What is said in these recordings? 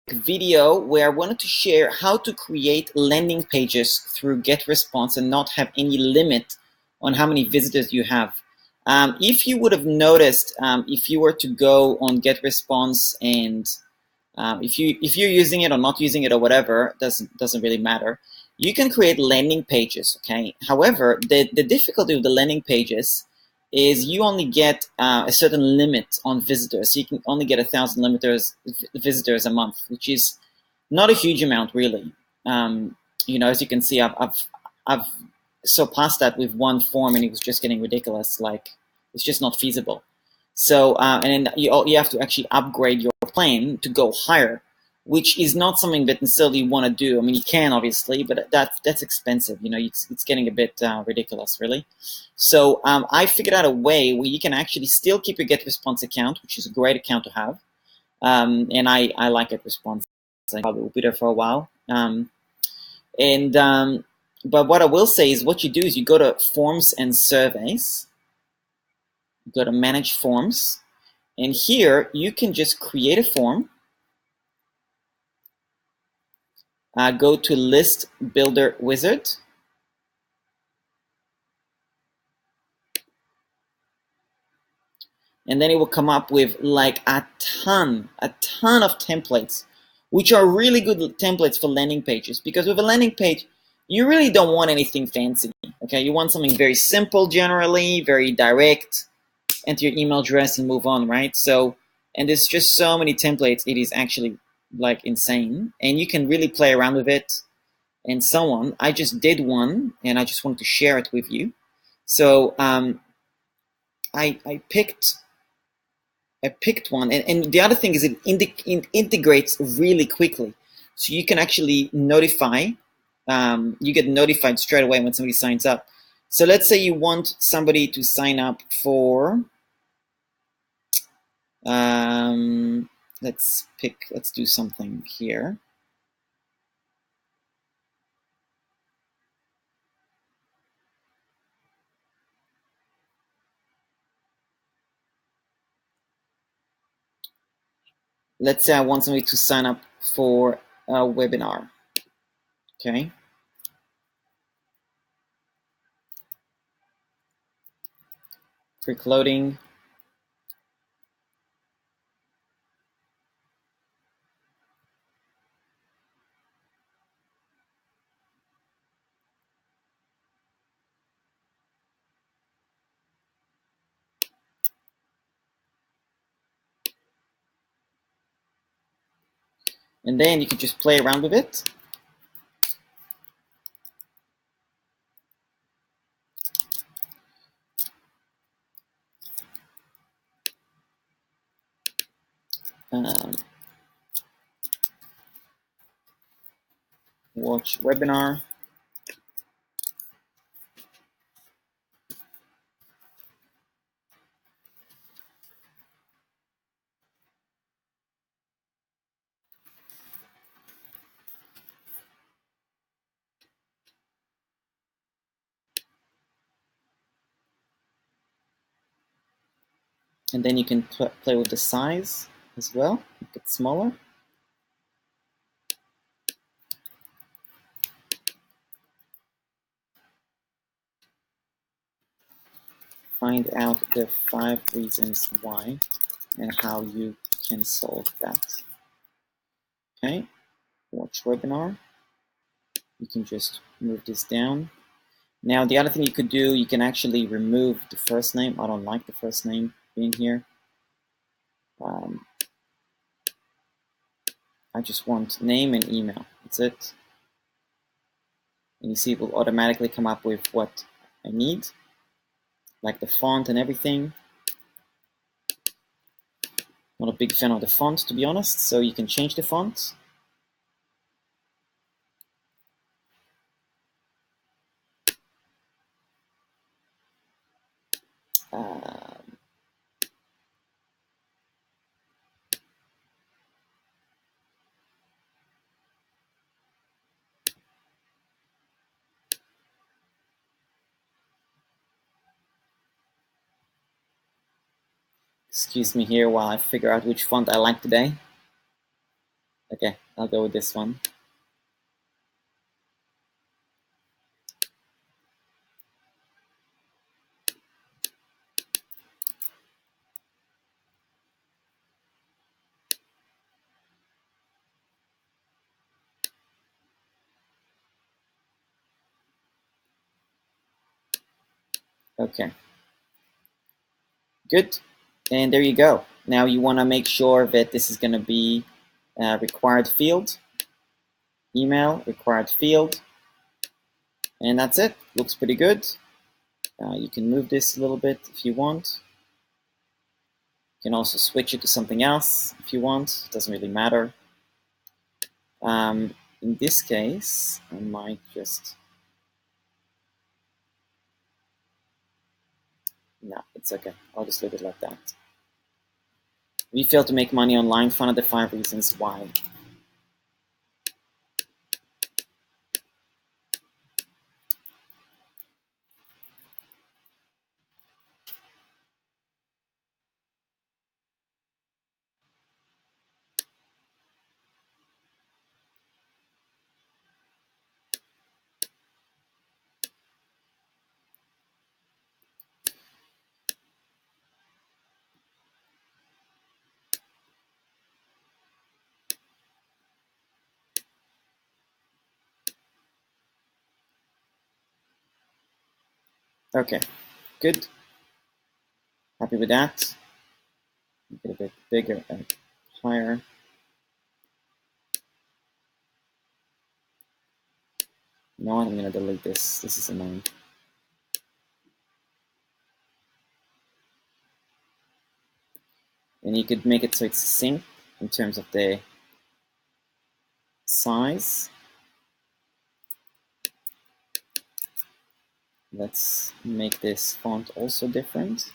video where I wanted to share how to create landing pages through GetResponse and not have any limit on how many visitors you have. If you would have noticed, if you were to go on GetResponse and if you're using it or not using it or whatever, doesn't really matter. You can create landing pages, okay? However, the difficulty with the landing pages is you only get a certain limit on visitors. So you can only get 1,000 visitors a month, which is not a huge amount, really. As you can see, I've surpassed that with one form, and it was just getting ridiculous. Like, it's just not feasible. So, and then you have to actually upgrade your plan to go higher, which is not something that necessarily you want to do. I mean, you can obviously, but that's expensive. It's getting a bit ridiculous, really. So I figured out a way where you can actually still keep your GetResponse account, which is a great account to have. And I like GetResponse. I probably will be there for a while. But what I will say is what you do is you go to Forms and Surveys, go to Manage Forms, and here you can just create a form. Go to List Builder Wizard. And then it will come up with like a ton of templates, which are really good templates for landing pages. Because with a landing page, you really don't want anything fancy. Okay, you want something very simple, generally, very direct. Enter your email address and move on, right? So, and there's just so many templates. It is actually like insane, and you can really play around with it and so on. I just did one, and I just wanted to share it with you. So I picked one, and the other thing is it integrates really quickly, so you can actually notify. You get notified straight away when somebody signs up. So let's say you want somebody to sign up for. Let's do something here. Let's say I want somebody to sign up for a webinar. Okay. Quick loading. And then you can just play around with it. Watch webinar. And then you can play with the size as well, make it smaller. Find out the 5 reasons why and how you can solve that. Okay, watch webinar. You can just move this down. Now the other thing you could do, you can actually remove the first name. I don't like the first name being here. I just want name and email. That's it. And you see it will automatically come up with what I need, like the font and everything. Not a big fan of the font, to be honest, so you can change the font. Excuse me here while I figure out which font I like today. Okay, I'll go with this one. Okay, good. And there you go. Now you want to make sure that this is going to be required field, email, required field, and that's it. Looks pretty good. You can move this a little bit if you want. You can also switch it to something else if you want. It doesn't really matter. In this case, I might just... No, it's okay. I'll just leave it like that. We fail to make money online. Find out the 5 reasons why. Okay, good. Happy with that. Make it a bit bigger and higher. You know what? I'm going to delete this. This is annoying. And you could make it so it's sync in terms of the size. Let's make this font also different.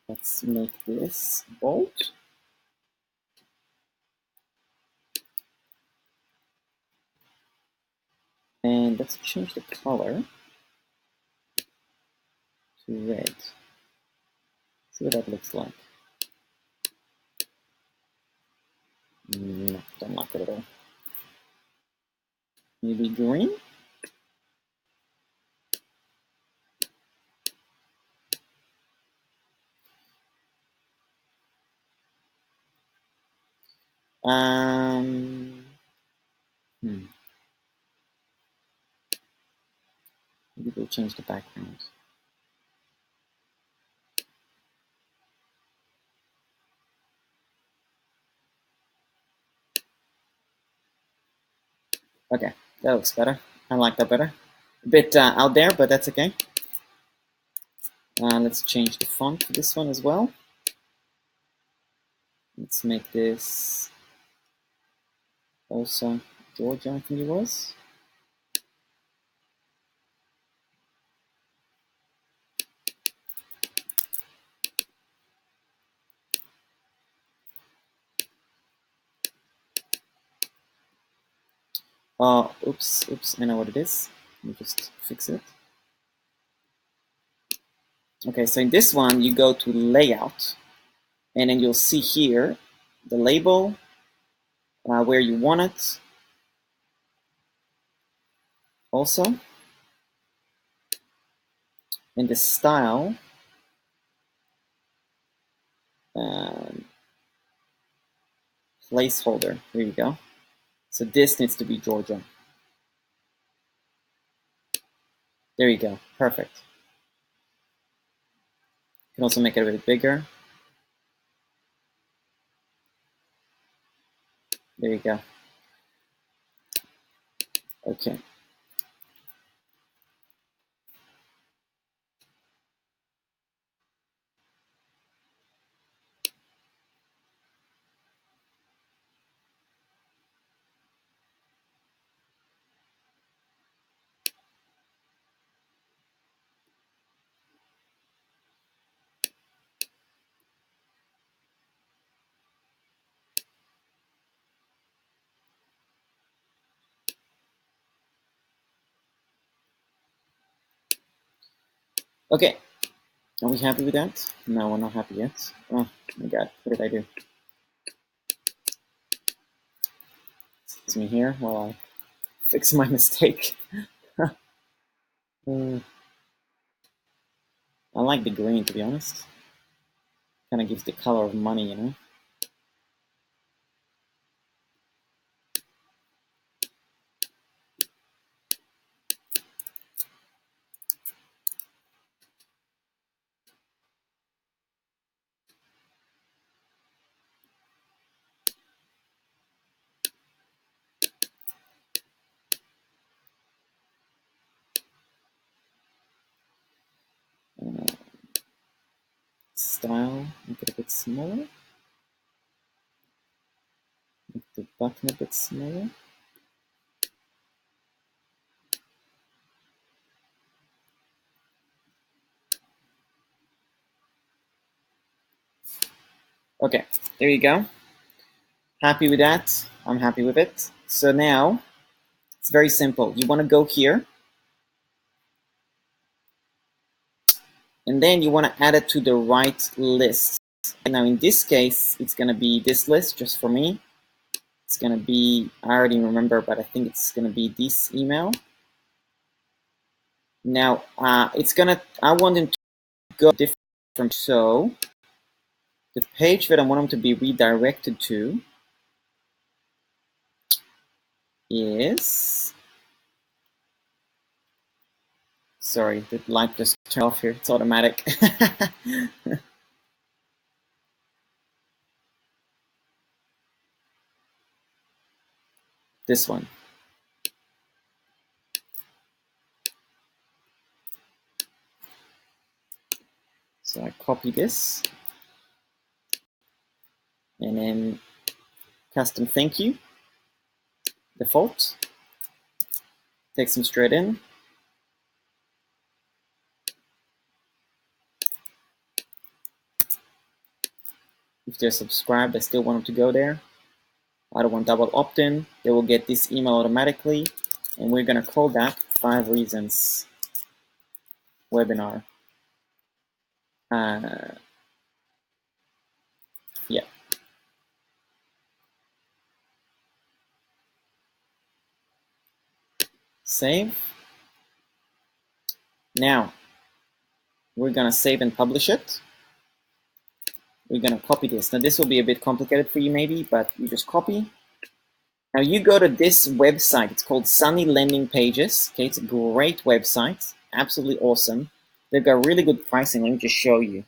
Let's make this bold. And let's change the color to red. See what that looks like. No, don't like it at all. Maybe green? Maybe we'll change the background. Okay, that looks better. I like that better. A bit out there, but that's okay. Let's change the font for this one as well. Let's make this also Georgia, I think it was. Oops, I know what it is. Let me just fix it. Okay, so in this one, you go to Layout, and then you'll see here the label, where you want it, also, and the style. Placeholder, here you go. So this needs to be Georgia. There you go, perfect. You can also make it a bit bigger. There you go. Okay. Okay, are we happy with that? No, we're not happy yet. Oh my God, what did I do? Excuse me here while I fix my mistake. I like the green, to be honest. Kind of gives the color of money, you know? Style, make it a bit smaller. Make the button a bit smaller. Okay, there you go. Happy with that? I'm happy with it. So now, it's very simple. You want to go here, and then you want to add it to the right list. Now in this case, it's going to be this list just for me. It's going to be, I already remember, but I think it's going to be this email. Now, it's going to, I want them to go different. So the page that I want them to be redirected to is, sorry, the light just turned off here. It's automatic. This one. So I copy this, and then custom thank you, default, takes them straight in. If they're subscribed, I still want them to go there. I don't want double opt-in. They will get this email automatically, and we're going to call that 5 Reasons webinar. Yeah. Save. Now, we're going to save and publish it. We're going to copy this. Now, this will be a bit complicated for you maybe, but you just copy. Now, you go to this website. It's called Sunny Landing Pages. Okay, it's a great website. Absolutely awesome. They've got really good pricing. Let me just show you.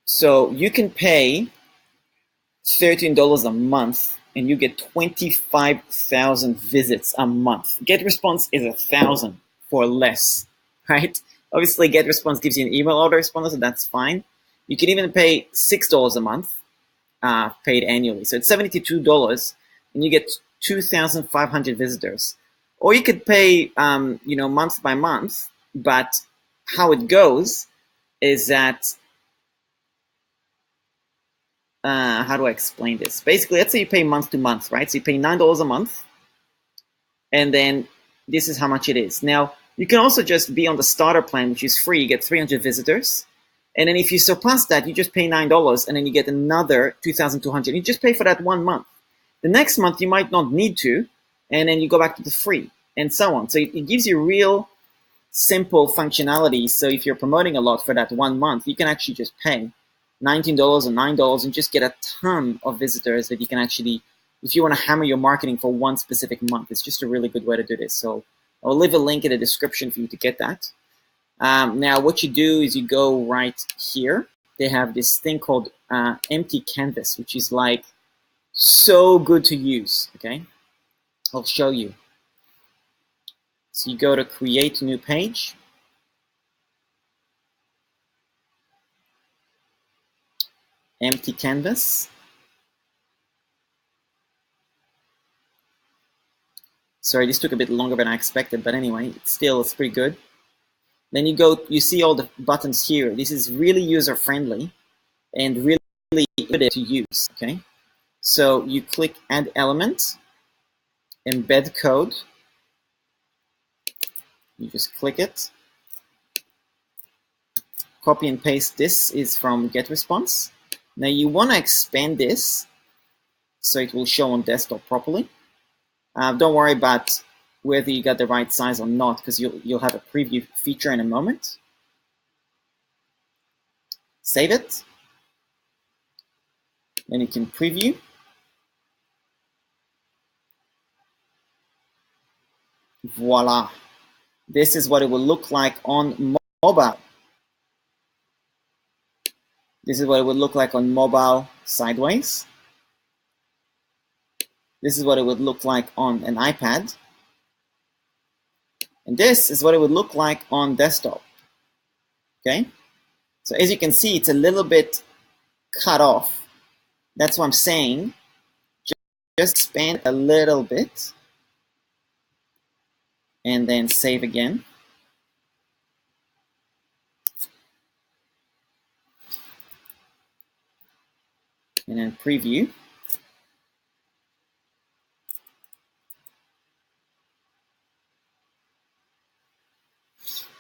So you can pay $13 a month and you get 25,000 visits a month. GetResponse is 1,000 for less, right? Obviously, GetResponse gives you an email autoresponder, so that's fine. You can even pay $6 a month, paid annually. So it's $72 and you get 2,500 visitors. Or you could pay, month by month, but how it goes is that how do I explain this? Basically, let's say you pay month to month, right? So you pay $9 a month, and then this is how much it is. Now, you can also just be on the starter plan, which is free. You get 300 visitors. And then if you surpass that, you just pay $9, and then you get another 2,200. You just pay for that 1 month. The next month, you might not need to, and then you go back to the free, and so on. So it gives you real simple functionality. So if you're promoting a lot for that 1 month, you can actually just pay $19 or $9 and just get a ton of visitors that you can actually, if you want to hammer your marketing for one specific month, it's just a really good way to do this. So I'll leave a link in the description for you to get that. Now, what you do is you go right here. They have this thing called empty canvas, which is like so good to use. Okay, I'll show you. So you go to create new page. Empty canvas. Sorry, this took a bit longer than I expected, but anyway, it's pretty good. Then you see all the buttons here. This is really user-friendly and really good to use, okay? So you click Add Element, Embed Code, You just click it, copy and paste. This is from GetResponse. Now you want to expand this so it will show on desktop properly. Don't worry about whether you got the right size or not, because you'll have a preview feature in a moment. Save it. Then you can preview. Voila. This is what it will look like on mobile. This is what it would look like on mobile sideways. This is what it would look like on an iPad. And this is what it would look like on desktop. Okay? So as you can see, it's a little bit cut off. That's what I'm saying. Just expand a little bit. And then save again. And then preview.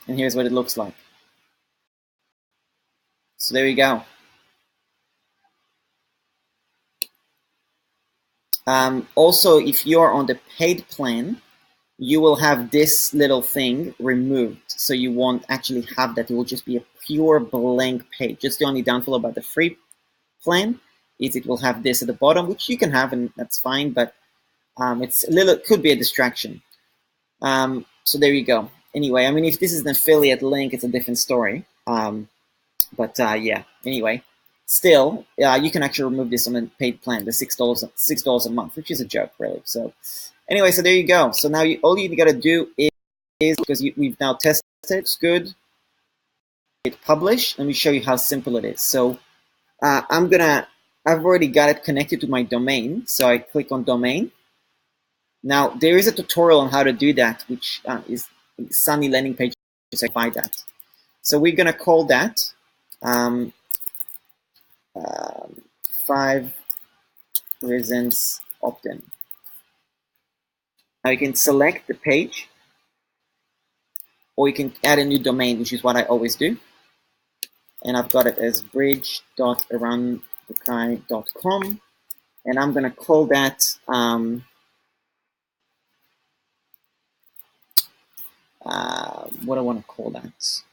And here's what it looks like. So there you go. Also, if you're on the paid plan, you will have this little thing removed. So you won't actually have that. It will just be a pure blank page. Just the only downfall about the free plan is it will have this at the bottom, which you can have, and that's fine, but it could be a distraction. So there you go. Anyway, I mean, if this is an affiliate link, it's a different story. Yeah, anyway, still, you can actually remove this on a paid plan, the $6 a month, which is a joke, really. So anyway, so there you go. So now all you got to do is because we've now tested it, it's good, hit publish. Let me show you how simple it is. So I've already got it connected to my domain. So I click on domain. Now there is a tutorial on how to do that, which is Sunny landing page. I find that. So we're gonna call that 5 reasons opt-in. Now you can select the page, or you can add a new domain, which is what I always do. And I've got it as bridge.eranbucai.com, and I'm gonna call that what do I want to call that?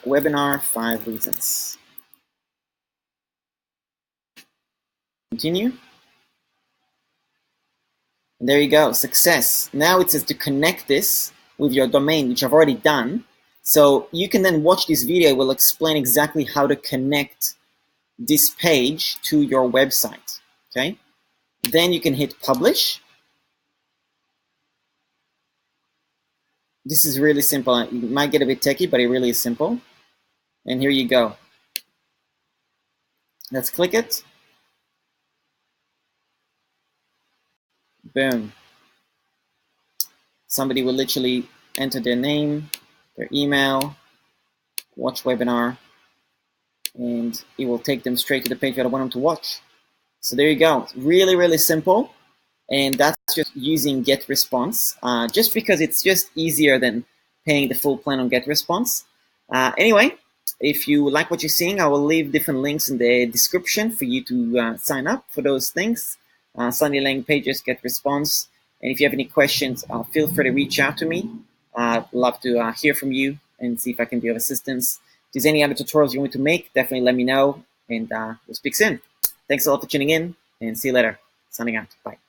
Webinar 5 reasons. Continue. And there you go, success. Now it says to connect this with your domain, which I've already done. So you can then watch this video. It will explain exactly how to connect this page to your website. Okay. Then you can hit publish. This is really simple. It might get a bit techy, but it really is simple. And here you go. Let's click it. Boom. Somebody will literally enter their name, their email, watch webinar, and it will take them straight to the page that I want them to watch. So there you go. Really, really simple. And that's just using GetResponse, just because it's just easier than paying the full plan on GetResponse. Anyway, if you like what you're seeing, I will leave different links in the description for you to sign up for those things. Sunny landing pages, GetResponse. And if you have any questions, feel free to reach out to me. I'd love to hear from you and see if I can be of assistance. If there's any other tutorials you want me to make, definitely let me know, and we'll speak soon. Thanks a lot for tuning in, and see you later. Signing out. Bye.